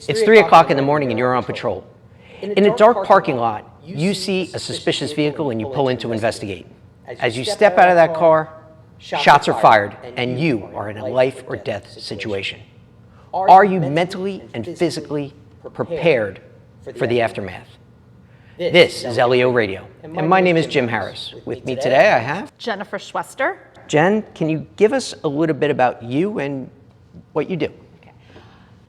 It's 3 o'clock in the morning and you're on patrol. In a dark parking lot, you see a suspicious vehicle and you pull in to investigate. As you step out of that car, shots are fired and you are in a life or death situation. Are you mentally and physically prepared for the aftermath? This is LEO Radio, and my name is Jim Harris. With me today I have Jennifer Schwester. Jen, can you give us a little bit about you and what you do?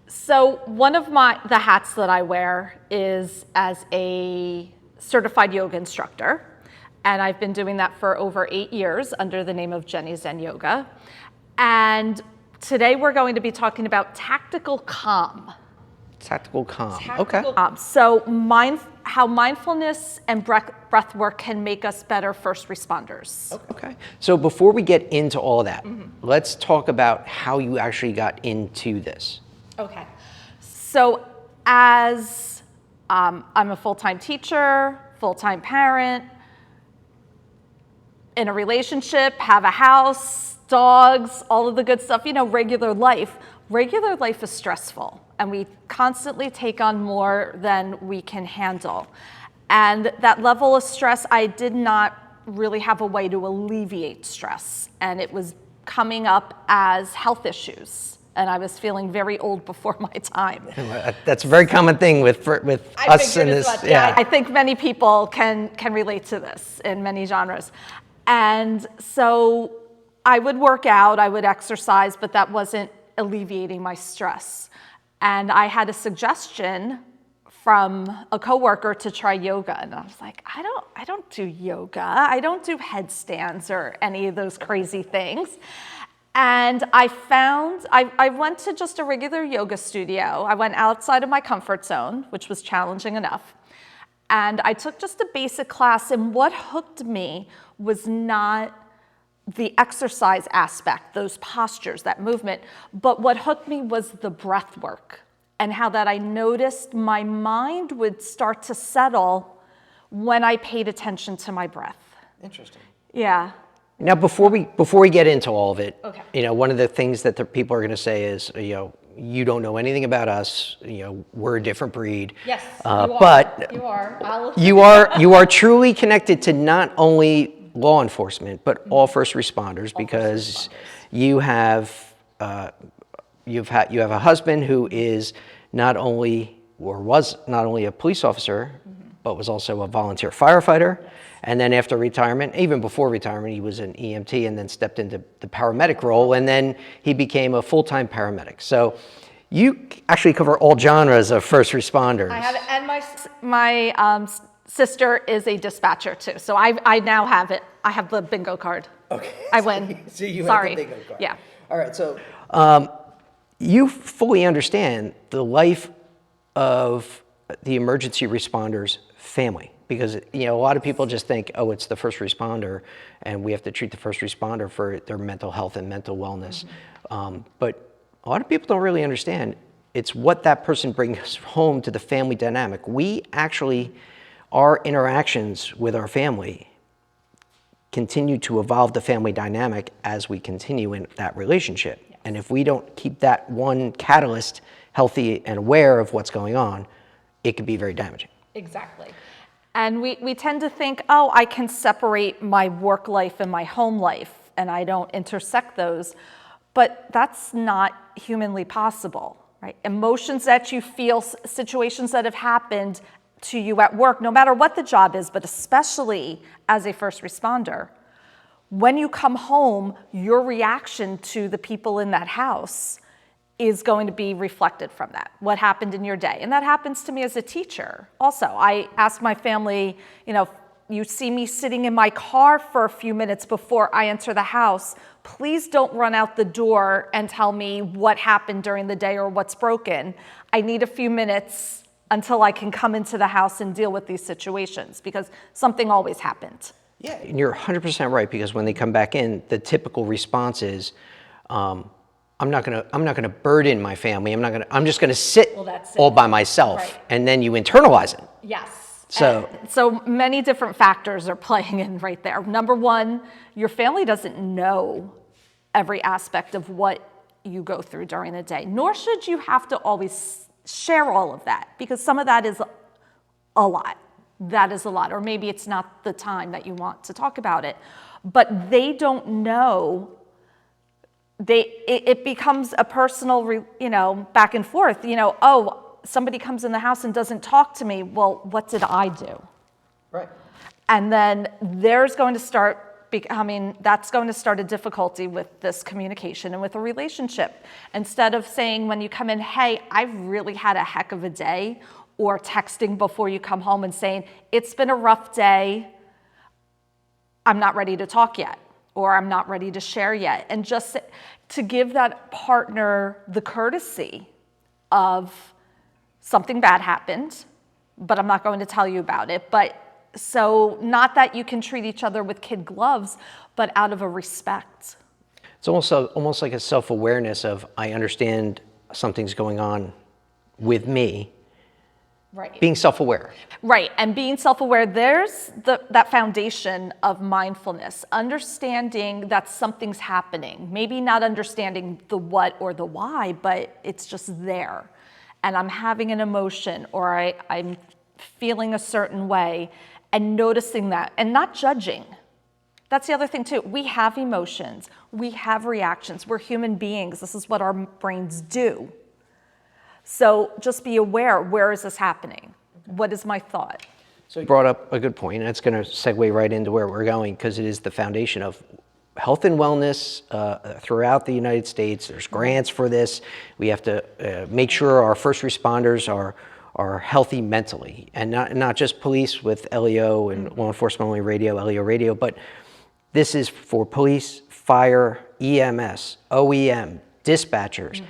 So one of the hats that I wear is as a certified yoga instructor, and I've been doing that for over 8 years under the name of Jenny Zen Yoga. And today we're going to be talking about tactical calm. Tactical calm. Tactical Okay. calm. So how mindfulness and breath work can make us better first responders. Okay. So before we get into all of that, let's talk about how you actually got into this. Okay. So as I'm a full-time teacher, full-time parent, in a relationship, have a house, dogs, all of the good stuff, regular life. Regular life is stressful, and we constantly take on more than we can handle. And that level of stress, I did not really have a way to alleviate stress, and it was coming up as health issues. And I was feeling very old before my time. That's a very common thing with us in this. Yeah. I think many people can relate to this in many genres. And so I would work out, I would exercise, but that wasn't alleviating my stress. And I had a suggestion from a coworker to try yoga, and I was like, I don't do yoga, I don't do headstands or any of those crazy things. And I went to just a regular yoga studio. I went outside of my comfort zone, which was challenging enough. And I took just a basic class, and what hooked me was not the exercise aspect, those postures, that movement, but what hooked me was the breath work and how that I noticed my mind would start to settle when I paid attention to my breath. Interesting. Yeah. Now, before we get into all of it, Okay. One of the things that the people are going to say is, you don't know anything about us. We're a different breed. Yes, but you are. You are truly connected to not only law enforcement, but all first responders, because you have a husband who is not only or was not only a police officer, but was also a volunteer firefighter. Yes. And then after retirement, even before retirement, he was an EMT and then stepped into the paramedic role, and then he became a full-time paramedic. So you actually cover all genres of first responders. I have, and my sister is a dispatcher too. So I now have it. I have the bingo card. Okay. I win. So you Sorry. have the bingo card. Yeah. All right. So you fully understand the life of the emergency responders' family, because a lot of people just think, oh, it's the first responder, and we have to treat the first responder for their mental health and mental wellness. But a lot of people don't really understand it's what that person brings home to the family dynamic. We actually, our interactions with our family continue to evolve the family dynamic as we continue in that relationship. Yes. And if we don't keep that one catalyst healthy and aware of what's going on, it could be very damaging. Exactly. And we tend to think, oh, I can separate my work life and my home life, and I don't intersect those. But that's not humanly possible, right? Emotions that you feel, situations that have happened to you at work, no matter what the job is, but especially as a first responder, when you come home, your reaction to the people in that house is going to be reflected from that. What happened in your day? And that happens to me as a teacher. Also, I ask my family, you see me sitting in my car for a few minutes before I enter the house, please don't run out the door and tell me what happened during the day or what's broken. I need a few minutes until I can come into the house and deal with these situations, because something always happened. Yeah, and you're 100% right, because when they come back in, the typical response is, I'm not gonna burden my family. I'm just gonna sit all by myself. Right. And then you internalize it. Yes. So many different factors are playing in right there. Number one, your family doesn't know every aspect of what you go through during the day, nor should you have to always share all of that, because some of that is a lot. That is a lot, or maybe it's not the time that you want to talk about it, but they don't know. It becomes a personal, back and forth. Oh, somebody comes in the house and doesn't talk to me. Well, what did I do? Right. And then that's going to start a difficulty with this communication and with a relationship. Instead of saying when you come in, hey, I've really had a heck of a day, or texting before you come home and saying, it's been a rough day, I'm not ready to talk yet, or I'm not ready to share yet. And just to give that partner the courtesy of something bad happened, but I'm not going to tell you about it. But so not that you can treat each other with kid gloves, but out of a respect. It's almost like a self-awareness of, I understand something's going on with me. Right. Being self-aware. Right, and being self-aware, there's that foundation of mindfulness, understanding that something's happening, maybe not understanding the what or the why, but it's just there. And I'm having an emotion, or I'm feeling a certain way, and noticing that, and not judging. That's the other thing too. We have emotions, we have reactions, we're human beings, this is what our brains do. So just be aware, where is this happening? What is my thought? So you brought up a good point, and that's going to segue right into where we're going, because it is the foundation of health and wellness throughout the United States. There's grants for this. We have to make sure our first responders are healthy mentally, and not just police with LEO and law enforcement only radio, LEO radio, but this is for police, fire, EMS, OEM, dispatchers.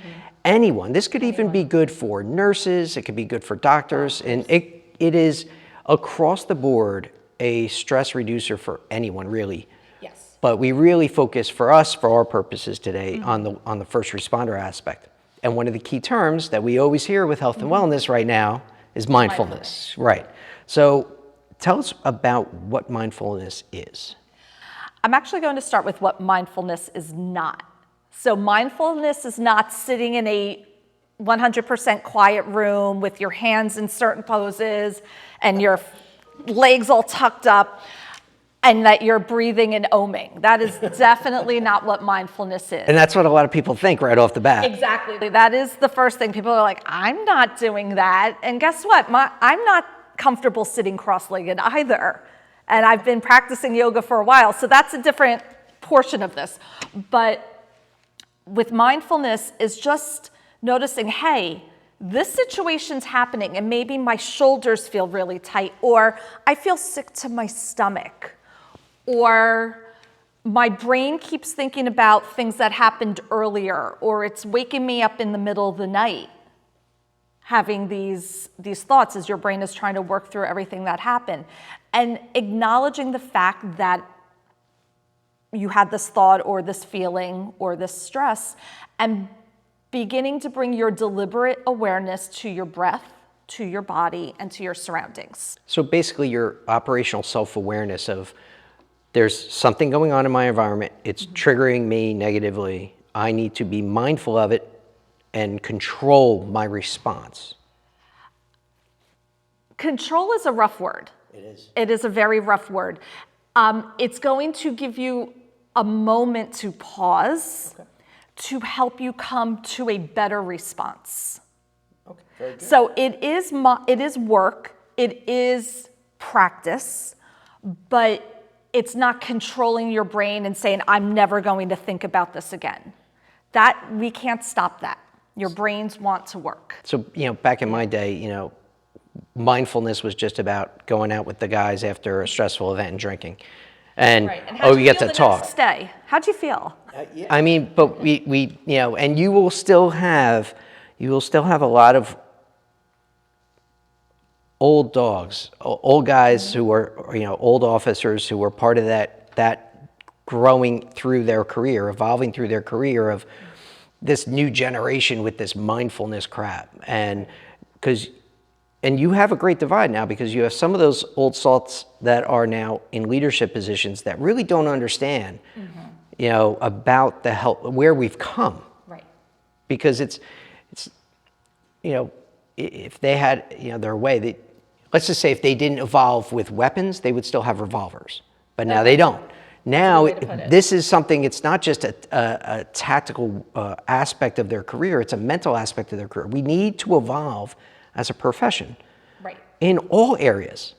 Anyone. This could even be good for nurses, it could be good for doctors, and it is across the board a stress reducer for anyone, really. Yes. But we really focus for us, for our purposes today, on the first responder aspect. And one of the key terms that we always hear with health and wellness right now is mindfulness. Right. So tell us about what mindfulness is. I'm actually going to start with what mindfulness is not. So mindfulness is not sitting in a 100% quiet room with your hands in certain poses and your legs all tucked up and that you're breathing and oming. That is definitely not what mindfulness is. And that's what a lot of people think right off the bat. Exactly. That is the first thing. People are like, I'm not doing that. And guess what? I'm not comfortable sitting cross-legged either. And I've been practicing yoga for a while. So that's a different portion of this. But with mindfulness is just noticing, hey, this situation's happening and maybe my shoulders feel really tight, or I feel sick to my stomach, or my brain keeps thinking about things that happened earlier, or it's waking me up in the middle of the night having these thoughts as your brain is trying to work through everything that happened. And acknowledging the fact that you had this thought or this feeling or this stress, and beginning to bring your deliberate awareness to your breath, to your body, and to your surroundings. So basically your operational self-awareness of there's something going on in my environment, it's triggering me negatively, I need to be mindful of it and control my response. Control is a rough word. It is. It is a very rough word. It's going to give you a moment to pause, to help you come to a better response. Okay, very good. So it is work, it is practice, but it's not controlling your brain and saying, I'm never going to think about this again. That, we can't stop that. Your brains want to work. So, back in my day, mindfulness was just about going out with the guys after a stressful event and drinking. And, Right. And how'd we you get feel to the talk. next day? How'd you feel? I mean, but we and you will still have a lot of old dogs, old guys who are, old officers who were part of that growing through their career, evolving through their career of this new generation with this mindfulness crap. And you have a great divide now, because you have some of those old salts that are now in leadership positions that really don't understand, about the health, where we've come. Right. Because it's if they had, their way, let's just say if they didn't evolve with weapons, they would still have revolvers. But now they don't. Now, this is something, it's not just a tactical aspect of their career, it's a mental aspect of their career. We need to evolve as a profession in all areas.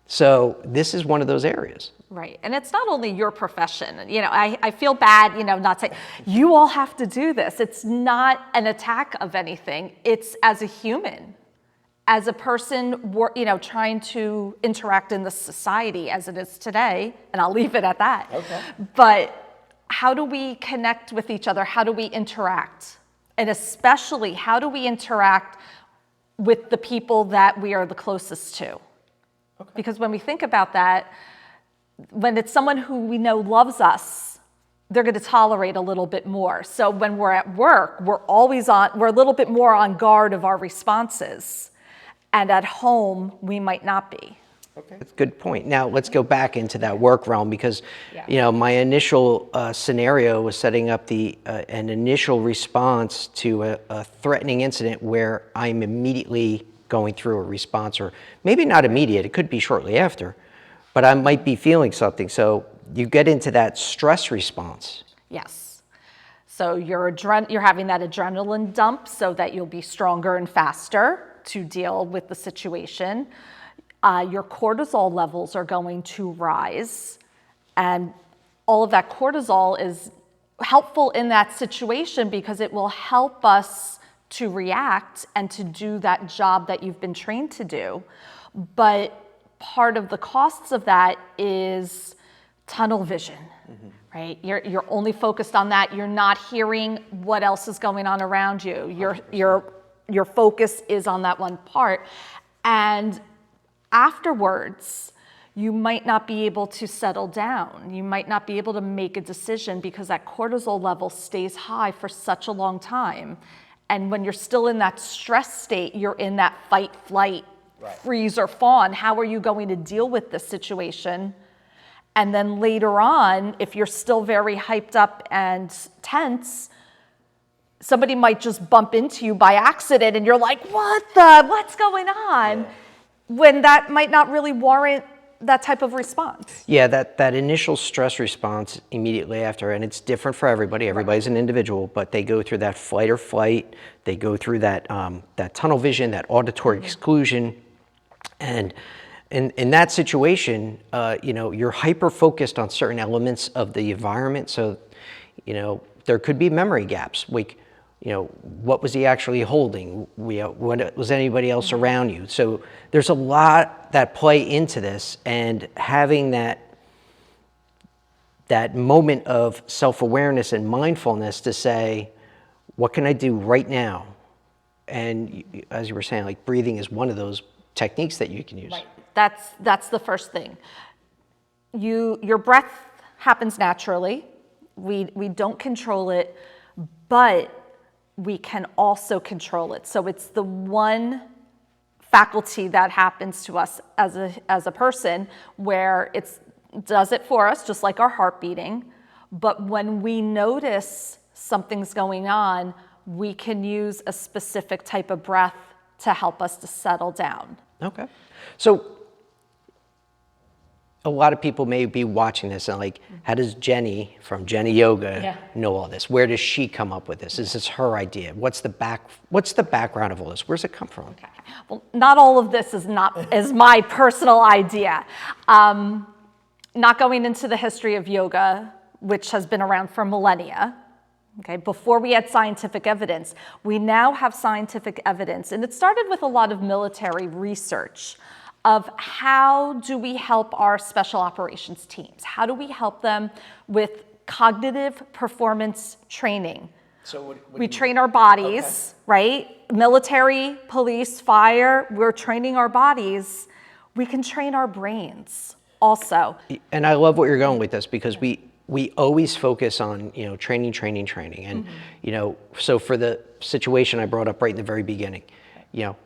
So this is one of those areas. Right. And it's not only your profession. I feel bad, not saying you all have to do this. It's not an attack of anything. It's as a human, as a person, trying to interact in the society as it is today. And I'll leave it at that. Okay. But how do we connect with each other? How do we interact? And especially, how do we interact with the people that we are the closest to? Okay. Because when we think about that, when it's someone who we know loves us, they're going to tolerate a little bit more. So when we're at work, we're a little bit more on guard of our responses. And at home, we might not be. Okay. That's a good point. Now let's go back into that work realm because, my initial scenario was setting up an initial response to a threatening incident where I'm immediately going through a response, or maybe not immediate, it could be shortly after, but I might be feeling something. So you get into that stress response. Yes. So you're having that adrenaline dump so that you'll be stronger and faster to deal with the situation. Your cortisol levels are going to rise, and all of that cortisol is helpful in that situation because it will help us to react and to do that job that you've been trained to do. But part of the costs of that is tunnel vision, right? You're only focused on that. You're not hearing what else is going on around you. Your focus is on that one part. And afterwards, you might not be able to settle down. You might not be able to make a decision because that cortisol level stays high for such a long time. And when you're still in that stress state, you're in that fight, flight, freeze or fawn. How are you going to deal with this situation? And then later on, if you're still very hyped up and tense, somebody might just bump into you by accident and you're like, what's going on? When that might not really warrant that type of response. Yeah, that initial stress response immediately after, and it's different for everybody. Everybody's an individual, but they go through that fight or flight. They go through that tunnel vision, that auditory exclusion, and in that situation, you're hyper focused on certain elements of the environment. So, there could be memory gaps. Like, what was he actually holding? Was anybody else around you? So there's a lot that play into this, and having that moment of self-awareness and mindfulness to say, what can I do right now? And as you were saying, like breathing is one of those techniques that you can use. Right. That's the first thing. Your breath happens naturally. We don't control it, but we can also control it. So it's the one faculty that happens to us as a person where it does it for us, just like our heart beating. But when we notice something's going on, we can use a specific type of breath to help us to settle down. Okay. So a lot of people may be watching this and like, how does Jenny from Jenny Yoga know all this? Where does she come up with this? Is this her idea? What's the background of all this? Where's it come from? Okay. Well, not all of this is my personal idea. Not going into the history of yoga, which has been around for millennia. Okay, before we had scientific evidence, we now have scientific evidence, and it started with a lot of military research of how do we help our special operations teams? How do we help them with cognitive performance training? So we train our bodies, right? Military, police, fire, we're training our bodies. We can train our brains also. And I love what you're going with this because we always focus on, training. And, so for the situation I brought up right in the very beginning,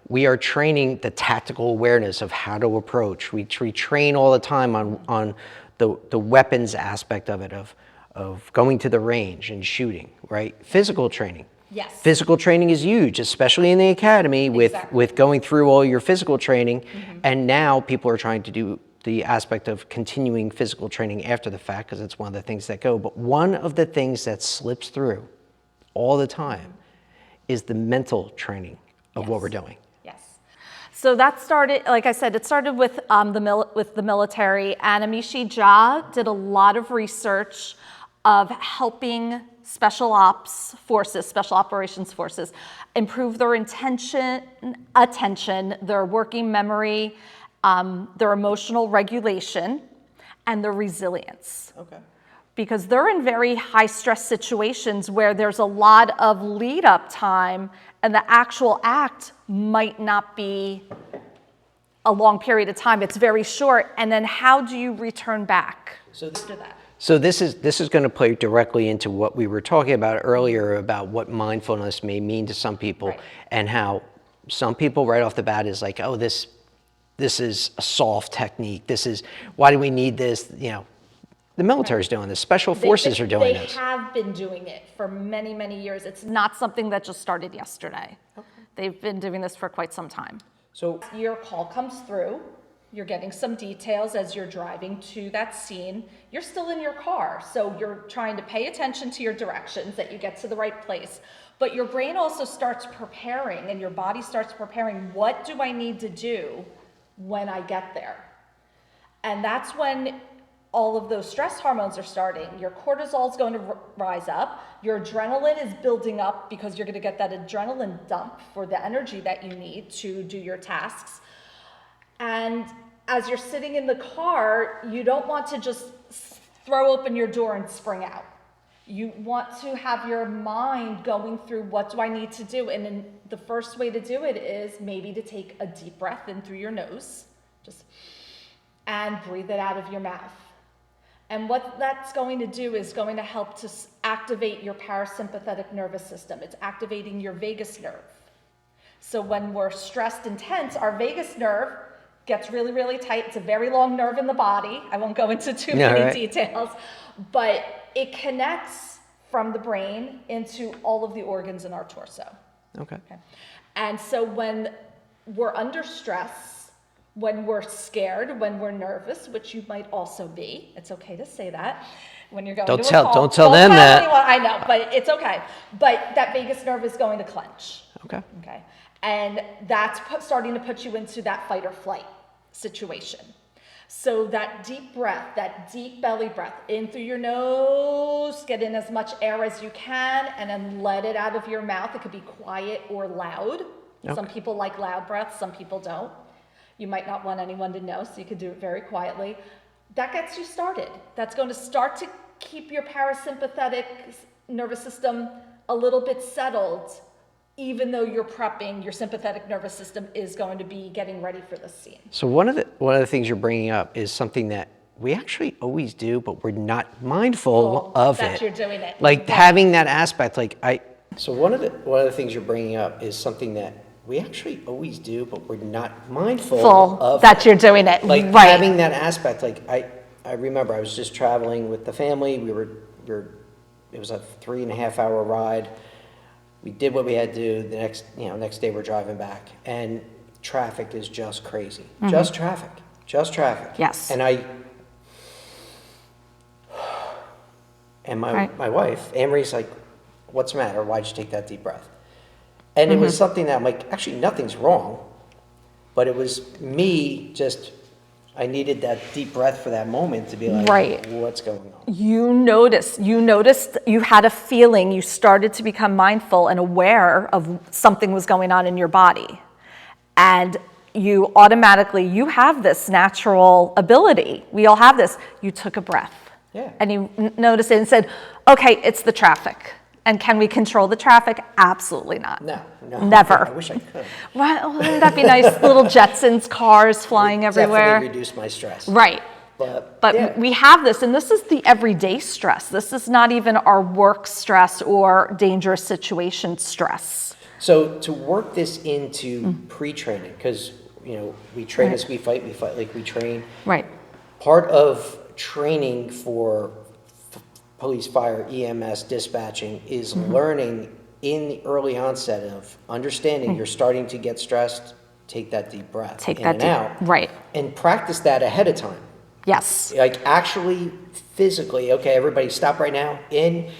we are training the tactical awareness of how to approach. We train all the time on the weapons aspect of it, of going to the range and shooting, right? Physical training. Yes. Physical training is huge, especially in the academy with going through all your physical training. And now people are trying to do the aspect of continuing physical training after the fact, because it's one of the things that go. But one of the things that slips through all the time is the mental training of what we're doing. Yes. So that started, like I said, it started with the military, and Amishi Jha did a lot of research of helping special operations forces, improve their attention, their working memory, their emotional regulation, and their resilience. Okay. Because they're in very high stress situations where there's a lot of lead up time and the actual act might not be a long period of time. It's very short. And then how do you return back after that? So this is going to play directly into what we were talking about earlier about what mindfulness may mean to some people, and how some people right off the bat is like, oh, this is a soft technique. Why do we need this? You know, the military's doing this. Special forces are doing this. They have been doing it for many, many years. It's not something that just started yesterday. Okay. They've been doing this for quite some time. So your call comes through. You're getting some details as you're driving to that scene. You're still in your car, so you're trying to pay attention to your directions, that you get to the right place. But your brain also starts preparing, and your body starts preparing, what do I need to do when I get there? And that's when all of those stress hormones are starting. Your cortisol is going to rise up. Your adrenaline is building up because you're going to get that adrenaline dump for the energy that you need to do your tasks. And as you're sitting in the car, you don't want to just throw open your door and spring out. You want to have your mind going through, what do I need to do? And then the first way to do it is maybe to take a deep breath in through your nose, and breathe it out of your mouth. And what that's going to do is going to help to activate your parasympathetic nervous system. It's activating your vagus nerve. So when we're stressed and tense, our vagus nerve gets really, really tight. It's a very long nerve in the body. I won't go into too many details, but it connects from the brain into all of the organs in our torso. Okay. And so when we're under stress, when we're scared, when we're nervous, which you might also be, it's okay to say that. When you're going don't to a call, don't tell them that. Anyone, I know, but it's okay. But that vagus nerve is going to clench. Okay. Okay. And that's starting to put you into that fight or flight situation. So that deep breath, that deep belly breath, in through your nose, get in as much air as you can, and then let it out of your mouth. It could be quiet or loud. Okay. Some people like loud breaths, some people don't. You might not want anyone to know, so you could do it very quietly. That gets you started. That's going to start to keep your parasympathetic nervous system a little bit settled, even though you're prepping, your sympathetic nervous system is going to be getting ready for the scene. So one of the things you're bringing up is something that we actually always do, but we're not mindful of that it. You're doing it. Like having that aspect, So one of the things you're bringing up is something that we actually always do, but we're not mindful of that you're doing it. Like right. Having that aspect, I remember I was just traveling with the family. It was a 3.5 hour ride. We did what we had to do. The next day we're driving back, and traffic is just crazy. Mm-hmm. Just traffic. Yes. And my wife, Anne-Marie's like, "What's the matter? Why'd you take that deep breath?" And it was something that I'm like, actually nothing's wrong, but it was me I needed that deep breath for that moment to be like, what's going on? You noticed, you had a feeling, you started to become mindful and aware of something was going on in your body. And you have this natural ability. We all have this. You took a breath. Yeah. And you noticed it and said, okay, it's the traffic. And can we control the traffic? Absolutely not. No. Never. I wish I could. Well, wouldn't that be nice? Little Jetsons, cars flying everywhere. Definitely reduce my stress. Right. But we have this, and this is the everyday stress. This is not even our work stress or dangerous situation stress. So to work this into pre-training, because we train as we fight like we train. Right. Part of training for police, fire, EMS, dispatching is learning in the early onset of understanding you're starting to get stressed, take that deep breath Take in that and deep, out. right. And practice that ahead of time. Yes. Like actually physically, okay, everybody stop right now, in.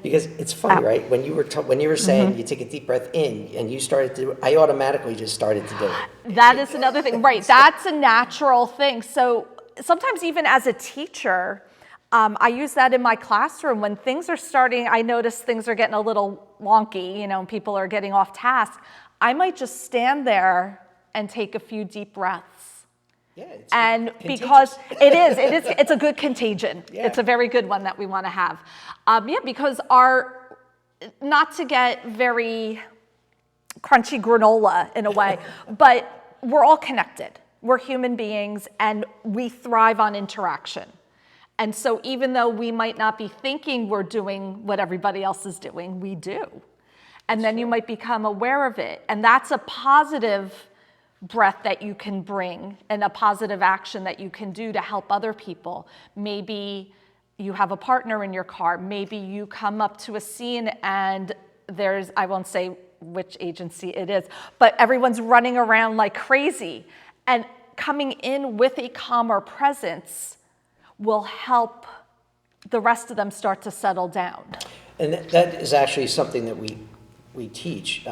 Because it's funny, out. right? When you were saying you take a deep breath in and you started to, I automatically just started to do it. That is another thing, right? That's a natural thing. So sometimes even as a teacher, I use that in my classroom when things are starting, I notice things are getting a little wonky, and people are getting off task. I might just stand there and take a few deep breaths. Yeah, it's And contagious. because it's a good contagion. Yeah. It's a very good one that we want to have. Because not to get very crunchy granola in a way, but we're all connected. We're human beings and we thrive on interaction. And so even though we might not be thinking we're doing what everybody else is doing, we do. And then you might become aware of it. And that's a positive breath that you can bring and a positive action that you can do to help other people. Maybe you have a partner in your car. Maybe you come up to a scene and there's, I won't say which agency it is, but everyone's running around like crazy. And coming in with a calmer presence will help the rest of them start to settle down. And that is actually something that we teach.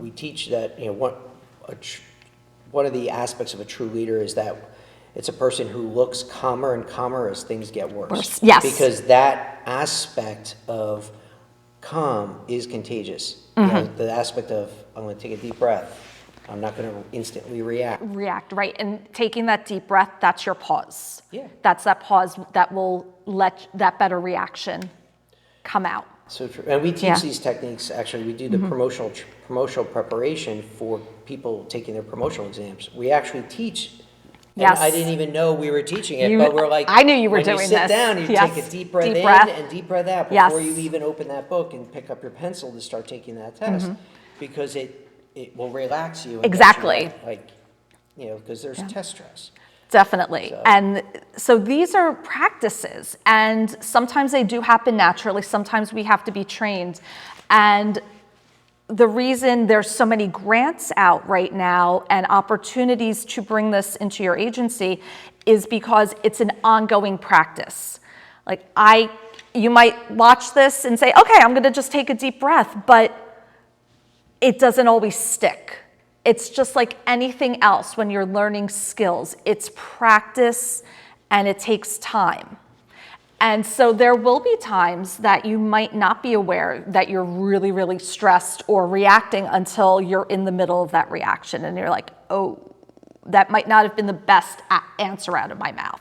We teach that one of the aspects of a true leader is that it's a person who looks calmer and calmer as things get worse. Yes. Because that aspect of calm is contagious. The aspect of, I'm going to take a deep breath. I'm not going to instantly react. Right. And taking that deep breath, that's your pause. Yeah. That's that pause that will let that better reaction come out. So true. And we teach these techniques, actually, we do the promotional preparation for people taking their promotional exams. We actually teach, and I didn't even know we were teaching it, but we're like, I knew you were when doing you sit this. down, you take a deep breath in and deep breath out before you even open that book and pick up your pencil to start taking that test, because it will relax you. And Exactly. Because there's test stress. Definitely. And so these are practices, and sometimes they do happen naturally. Sometimes we have to be trained. And the reason there's so many grants out right now and opportunities to bring this into your agency is because it's an ongoing practice. You might watch this and say, okay, I'm going to just take a deep breath, but it doesn't always stick. It's just like anything else when you're learning skills. It's practice and it takes time. And so there will be times that you might not be aware that you're really, really stressed or reacting until you're in the middle of that reaction. And you're like, oh, that might not have been the best answer out of my mouth.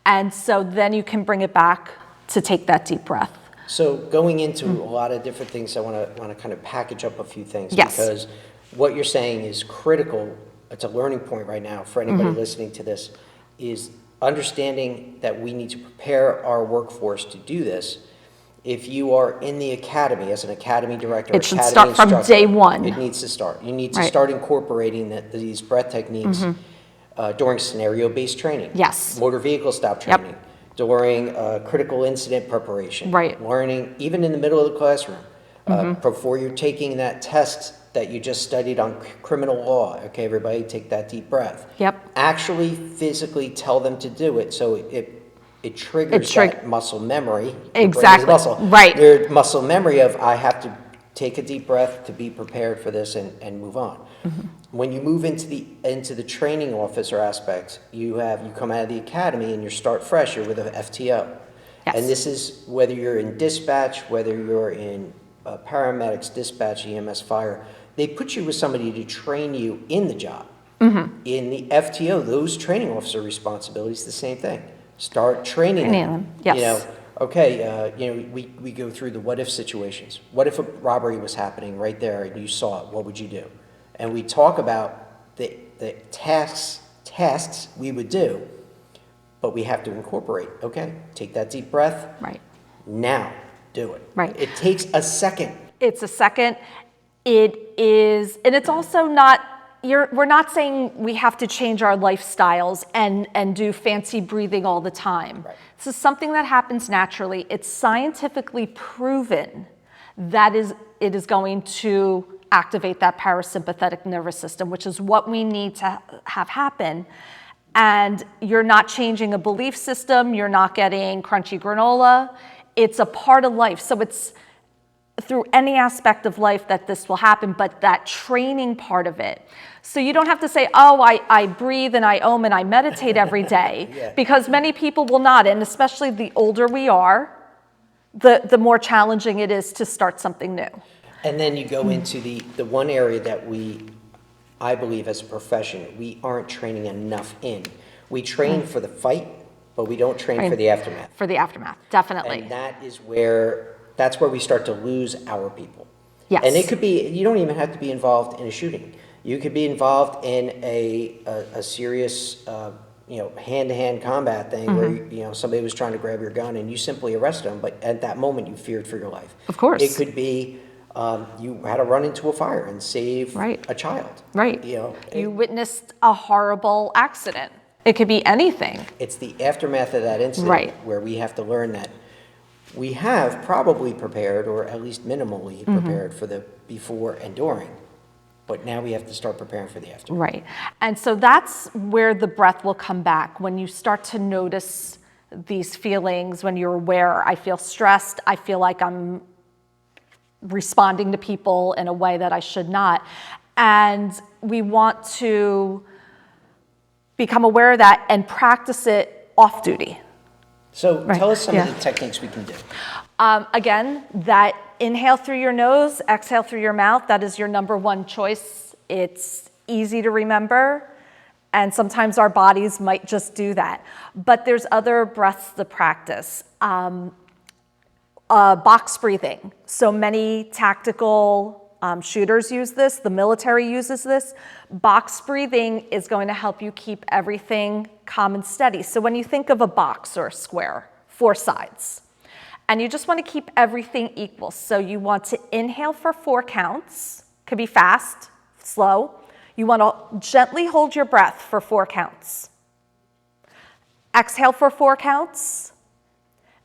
And so then you can bring it back to take that deep breath. So going into a lot of different things, I want to kind of package up a few things. Yes. Because what you're saying is critical. It's a learning point right now for anybody listening to this, is understanding that we need to prepare our workforce to do this. If you are in the academy, as an academy director, it should start from day one. It needs to start. You need to start incorporating these breath techniques during scenario-based training. Yes. Motor vehicle stop training. During critical incident preparation. Right. Learning, even in the middle of the classroom, before you're taking that test that you just studied on criminal law. Okay, everybody take that deep breath. Yep. Actually physically tell them to do it so it triggers that muscle memory. Exactly. Muscle. Right. Your muscle memory of, I have to take a deep breath to be prepared for this and move on. When you move into the training officer aspect, you come out of the academy and you start fresh. You're with an FTO. Yes. And this is whether you're in dispatch, whether you're in paramedics, dispatch, EMS, fire. They put you with somebody to train you in the job. In the FTO, those training officer responsibilities, the same thing. Start training them. Yes. We go through the what if situations. What if a robbery was happening right there and you saw it? What would you do? And we talk about the tasks we would do, but we have to incorporate. Okay, take that deep breath. Right. Now, do it. Right. It takes a second. It's a second. It is, and it's also not, we're not saying we have to change our lifestyles and do fancy breathing all the time. Right. This is something that happens naturally. It's scientifically proven it is going to activate that parasympathetic nervous system, which is what we need to have happen. And you're not changing a belief system, you're not getting crunchy granola. It's a part of life. So it's through any aspect of life that this will happen, but that training part of it. So you don't have to say, oh, I breathe and I om and I meditate every day, Yeah. because many people will not. And especially the older we are, the more challenging it is to start something new. And then you go into the one area that I believe as a profession, we aren't training enough in. We train for the fight, but we don't train for the aftermath. For the aftermath, definitely. And that's where we start to lose our people. Yes. And it could be, you don't even have to be involved in a shooting. You could be involved in a serious, hand-to-hand combat thing where, somebody was trying to grab your gun and you simply arrested them, but at that moment you feared for your life. Of course. It could be you had to run into a fire and save a child. Right. You witnessed a horrible accident. It could be anything. It's the aftermath of that incident where we have to learn that we have probably prepared, or at least minimally prepared, for the before and during, but now we have to start preparing for the aftermath. Right. And so that's where the breath will come back. When you start to notice these feelings, when you're aware, I feel stressed, I feel like I'm responding to people in a way that I should not. And we want to become aware of that and practice it off duty. So tell us some of the techniques we can do. Again, that inhale through your nose, exhale through your mouth, that is your number one choice. It's easy to remember, and sometimes our bodies might just do that. But there's other breaths to practice. Box breathing. So many tactical shooters use this, the military uses this. Box breathing is going to help you keep everything calm and steady. So when you think of a box or a square, 4 sides, and you just want to keep everything equal. So you want to inhale for 4 counts, could be fast, slow. You want to gently hold your breath for 4 counts. Exhale for 4 counts,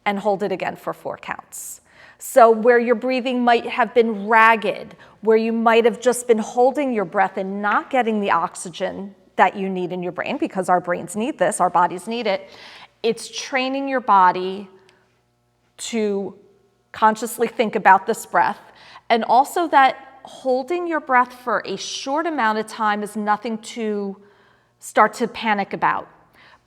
and hold it again for 4 counts. So where your breathing might have been ragged, where you might have just been holding your breath and not getting the oxygen that you need in your brain, because our brains need this, our bodies need it, it's training your body to consciously think about this breath. And also that holding your breath for a short amount of time is nothing to start to panic about,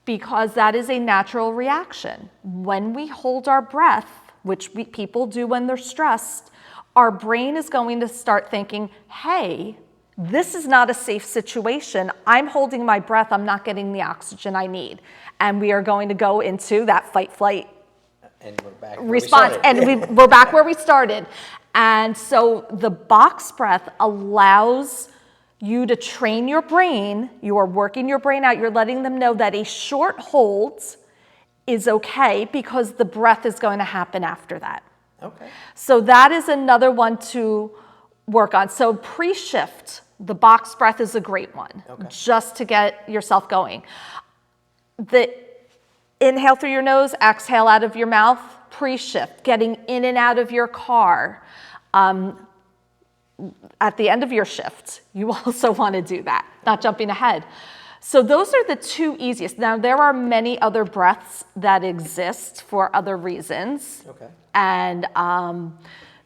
because that is a natural reaction. When we hold our breath, which people do when they're stressed, our brain is going to start thinking, hey, this is not a safe situation. I'm holding my breath. I'm not getting the oxygen I need. And we are going to go into that fight, flight, and we're back response. And we're back where we started. And so the box breath allows you to train your brain. You are working your brain out. You're letting them know that a short hold is okay, because the breath is going to happen after that. Okay. So that is another one to work on. So pre-shift, the box breath is a great one, just to get yourself going. The inhale through your nose, exhale out of your mouth, pre-shift, getting in and out of your car. At the end of your shift, you also want to do that, not jumping ahead. So those are the 2 easiest. Now, there are many other breaths that exist for other reasons. Okay. And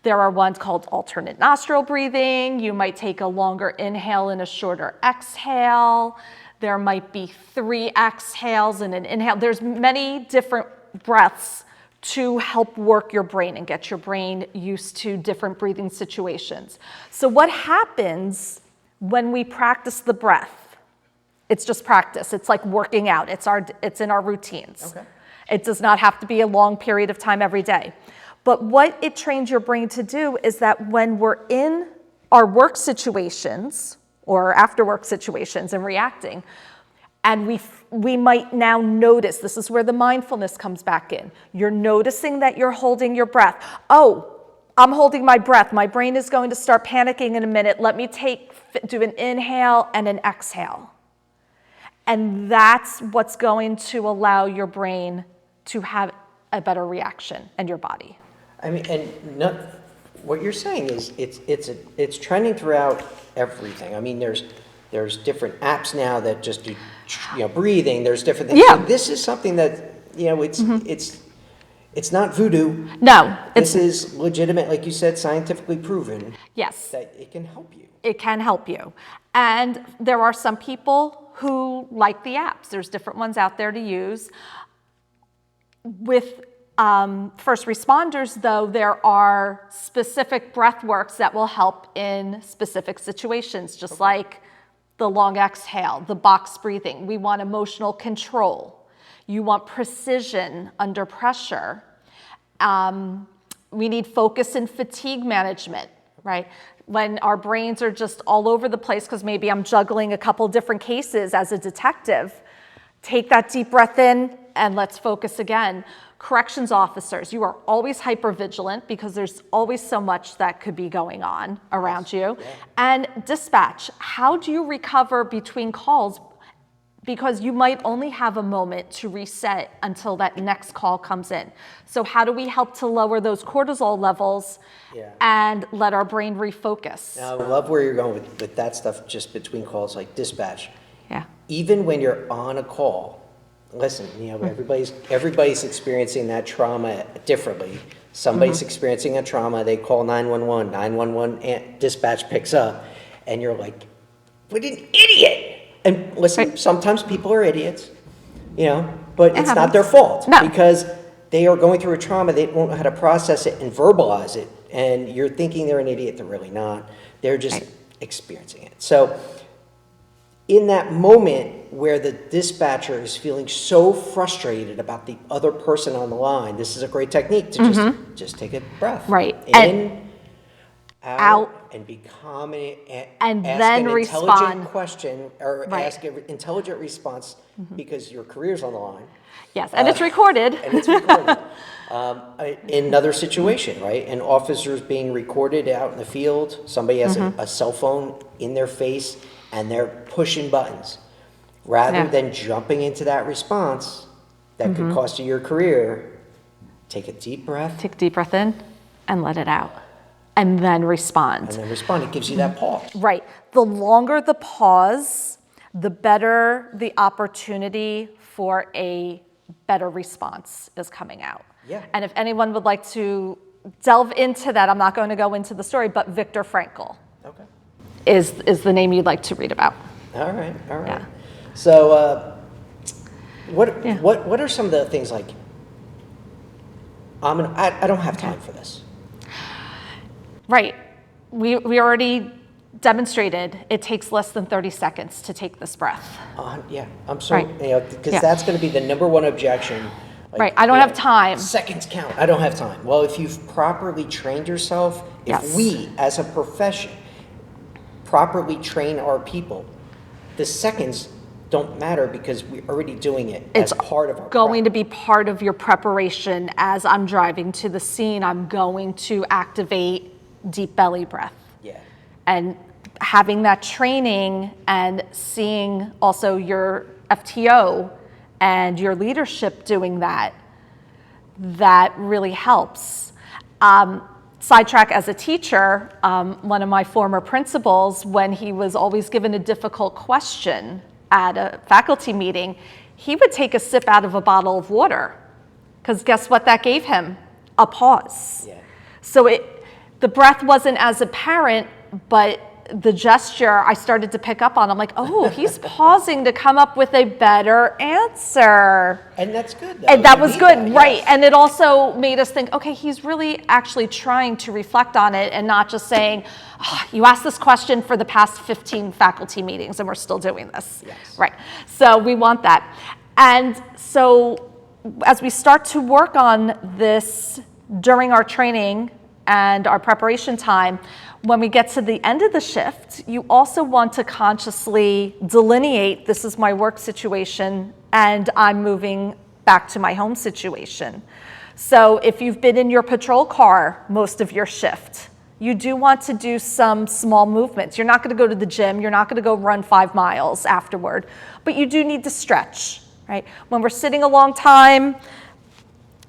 there are ones called alternate nostril breathing. You might take a longer inhale and a shorter exhale. There might be 3 exhales and an inhale. There's many different breaths to help work your brain and get your brain used to different breathing situations. So what happens when we practice the breath? It's just practice. It's like working out. It's in our routines. Okay. It does not have to be a long period of time every day. But what it trains your brain to do is that when we're in our work situations or after work situations and reacting, and we might now notice, this is where the mindfulness comes back in. You're noticing that you're holding your breath. Oh, I'm holding my breath. My brain is going to start panicking in a minute. Let me do an inhale and an exhale. And that's what's going to allow your brain to have a better reaction, and your body. I mean, and what you're saying is it's trending throughout everything. I mean, there's different apps now that just do breathing. There's different things. Yeah. So this is something that it's not voodoo. No, This is legitimate, like you said, scientifically proven. yes. That it can help you. It can help you. And there are some people who like the apps. There's different ones out there to use. With first responders, though, there are specific breath works that will help in specific situations, just like the long exhale, the box breathing. We want emotional control. You want precision under pressure. We need focus and fatigue management, right? When our brains are just all over the place because maybe I'm juggling a couple different cases as a detective, take that deep breath in and let's focus again. Corrections officers, you are always hypervigilant because there's always so much that could be going on around you. Yeah. And dispatch, how do you recover between calls? Because you might only have a moment to reset until that next call comes in. So how do we help to lower those cortisol levels and let our brain refocus? Now, I love where you're going with that stuff just between calls, like dispatch. Yeah. Even when you're on a call, listen, everybody's experiencing that trauma differently. Somebody's experiencing a trauma, they call 911, 911 dispatch picks up, and you're like, what an idiot! And listen, sometimes people are idiots, but it's not their fault. No. Because they are going through a trauma, they don't know how to process it and verbalize it, and you're thinking they're an idiot, they're really not. They're just experiencing it. So in that moment where the dispatcher is feeling so frustrated about the other person on the line, this is a great technique to just take a breath. Right. In, out, and be calm and ask then an respond. intelligent question or ask an intelligent response because your career's on the line. Yes, and it's recorded. And it's recorded. In another situation, right? An officer's being recorded out in the field. Somebody has a cell phone in their face and they're pushing buttons. Rather than jumping into that response that could cost you your career, take a deep breath. Take a deep breath in and let it out. And then respond. And then respond. It gives you that pause. Right. The longer the pause, the better the opportunity for a better response is coming out. Yeah. And if anyone would like to delve into that, I'm not going to go into the story, but Viktor Frankl is the name you'd like to read about. All right. Yeah. So what are some of the things like, I don't have time for this. Right. We already demonstrated it takes less than 30 seconds to take this breath. I'm sorry, because that's going to be the number one objection. Like, right. I don't have time. Seconds count. I don't have time. Well, if you've properly trained yourself, if we as a profession properly train our people, the seconds don't matter because we're already doing it as part of our going to be part of your preparation. As I'm driving to the scene, I'm going to activate deep belly breath. Yeah. And having that training and seeing also your FTO and your leadership doing that really helps. Sidetrack, as a teacher, one of my former principals, when he was always given a difficult question at a faculty meeting, he would take a sip out of a bottle of water. Because guess what that gave him? A pause. Yeah. So the breath wasn't as apparent, but the gesture I started to pick up on. I'm like, oh, he's pausing to come up with a better answer. And that's good. And that was good, right. And it also made us think, okay, he's really actually trying to reflect on it and not just saying, you asked this question for the past 15 faculty meetings and we're still doing this. Yes. Right. So we want that. And so as we start to work on this during our training and our preparation time, when we get to the end of the shift, you also want to consciously delineate, this is my work situation and I'm moving back to my home situation. So if you've been in your patrol car most of your shift, you do want to do some small movements. You're not going to go to the gym, you're not going to go run 5 miles afterward, but you do need to stretch, right? When we're sitting a long time,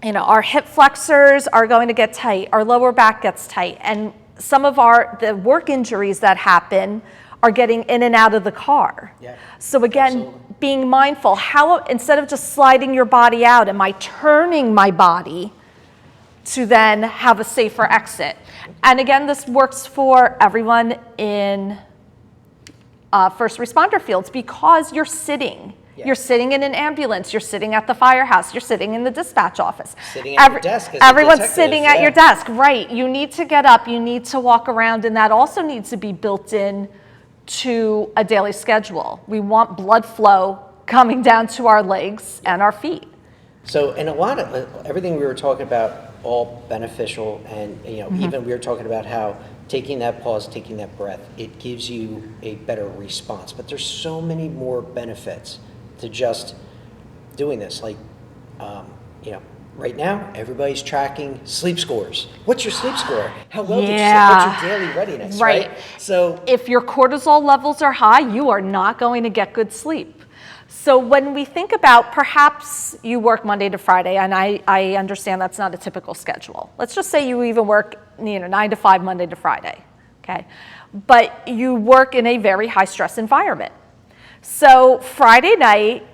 our hip flexors are going to get tight, our lower back gets tight, and some of the work injuries that happen are getting in and out of the car. Yeah, so again, absolutely. being mindful, how instead of just sliding your body out, am I turning my body to then have a safer exit? And again, this works for everyone in first responder fields because you're sitting. Yeah. You're sitting in an ambulance, you're sitting at the firehouse, you're sitting in the dispatch office. Sitting at your desk as a Everyone's detective, sitting at your desk, right. You need to get up, you need to walk around, and that also needs to be built in to a daily schedule. We want blood flow coming down to our legs and our feet. So, and a lot of everything we were talking about, all beneficial, and even we were talking about how taking that pause, taking that breath, it gives you a better response. But there's so many more benefits to just doing this. Like, right now, everybody's tracking sleep scores. What's your sleep score? How well did you sleep? What's your daily readiness, right? So if your cortisol levels are high, you are not going to get good sleep. So when we think about perhaps you work Monday to Friday, and I understand that's not a typical schedule. Let's just say you even work 9 to 5 Monday to Friday, okay? But you work in a very high stress environment. So Friday night,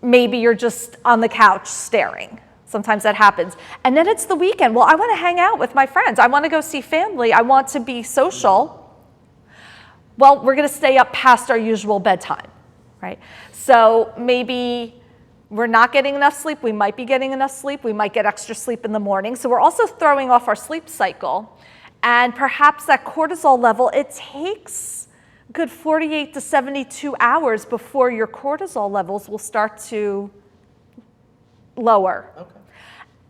maybe you're just on the couch staring. Sometimes that happens. And then it's the weekend. Well, I want to hang out with my friends. I want to go see family. I want to be social. Well, we're going to stay up past our usual bedtime, right? So maybe we're not getting enough sleep. We might be getting enough sleep. We might get extra sleep in the morning. So we're also throwing off our sleep cycle. And perhaps that cortisol level, it takes a good 48 to 72 hours before your cortisol levels will start to lower. okay.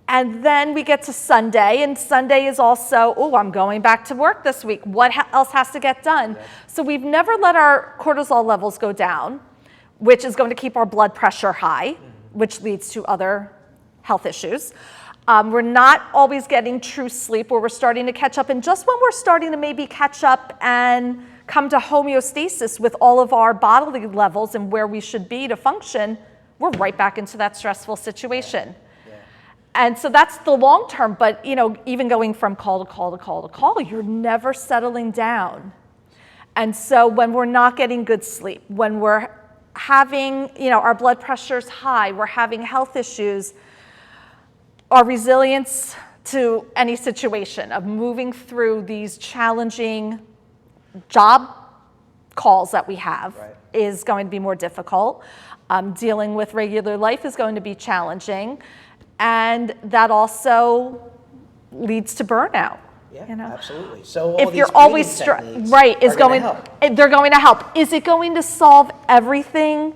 And then we get to Sunday, and Sunday is also, I'm going back to work this week. What else has to get done? Yeah. So we've never let our cortisol levels go down, which is going to keep our blood pressure high, which leads to other health issues. We're not always getting true sleep where we're starting to catch up. And just when we're starting to maybe catch up and come to homeostasis with all of our bodily levels and where we should be to function, we're right back into that stressful situation. Yeah. And so that's the long term, but even going from call to call to call to call, you're never settling down. And so when we're not getting good sleep, when we're having, our blood pressure's high, we're having health issues, our resilience to any situation of moving through these challenging job calls that we have Right. is going to be more difficult. Dealing with regular life is going to be challenging. And that also leads to burnout. Yeah, you know? absolutely. So all If these you're always breathing techniques right, is are gonna going help. they're going to help. Is it going to solve everything?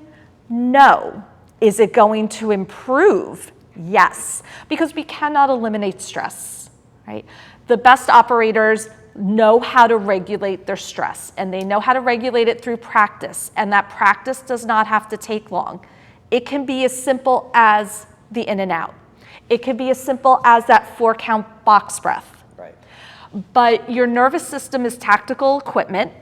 No. Is it going to improve? Yes, because we cannot eliminate stress, right? The best operators know how to regulate their stress, and they know how to regulate it through practice, and that practice does not have to take long. It can be as simple as the in and out. It can be as simple as that 4-count box breath. Right. But your nervous system is tactical equipment.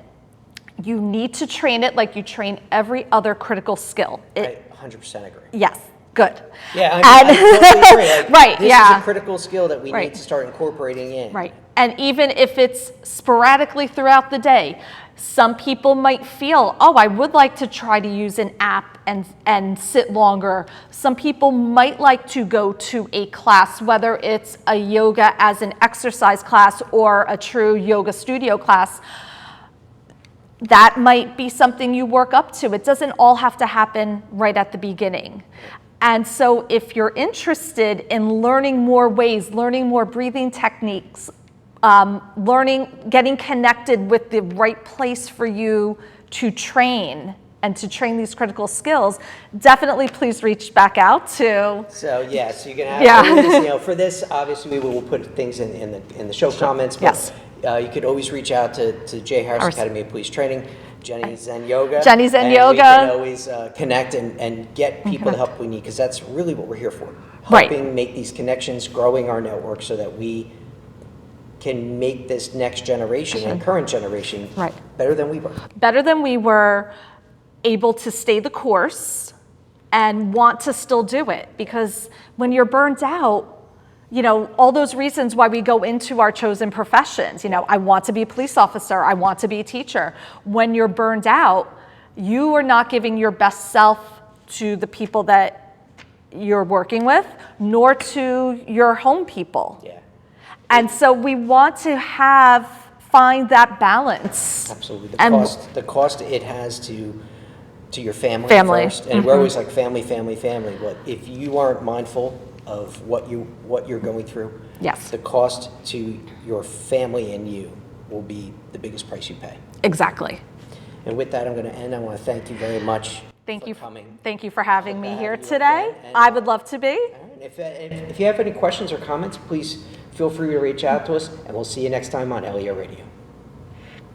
You need to train it like you train every other critical skill. I 100% agree. Yes, good. Yeah, I totally agree. Like, Right, this yeah. is a critical skill that we Right. need to start incorporating in. Right. And even if it's sporadically throughout the day, some people might feel, I would like to try to use an app and sit longer. Some people might like to go to a class, whether it's a yoga as an exercise class or a true yoga studio class. That might be something you work up to. It doesn't all have to happen right at the beginning. And so if you're interested in learning more ways, learning more breathing techniques, getting connected with the right place for you to train and to train these critical skills, definitely please reach back out to. So yes, you can have Yeah. for this. Obviously, we will put things in the show comments. But, Yes. you could always reach out to J. Harris Academy of Police Training, Jenny Zen Yoga. Jenny Zen and Yoga. We can always connect and get people the help we need, because that's really what we're here for. Right. Helping make these connections, growing our network so that we can make this next generation and current generation Right. better than we were. Better than we were able to stay the course and want to still do it. Because when you're burnt out, all those reasons why we go into our chosen professions. I want to be a police officer. I want to be a teacher. When you're burned out, you are not giving your best self to the people that you're working with, nor to your home people. Yeah. And so we want to find that balance. Absolutely. And The cost it has to your family first, and Mm-hmm. we're always like family. But if you aren't mindful of what you're going through, Yes. the cost to your family and you will be the biggest price you pay. Exactly. And with that, I'm going to end. I want to thank you very much for coming. Thank you for having me here you today. again, and- I would love to be. All right. If you have any questions or comments, please feel free to reach out to us, and we'll see you next time on LEO Radio.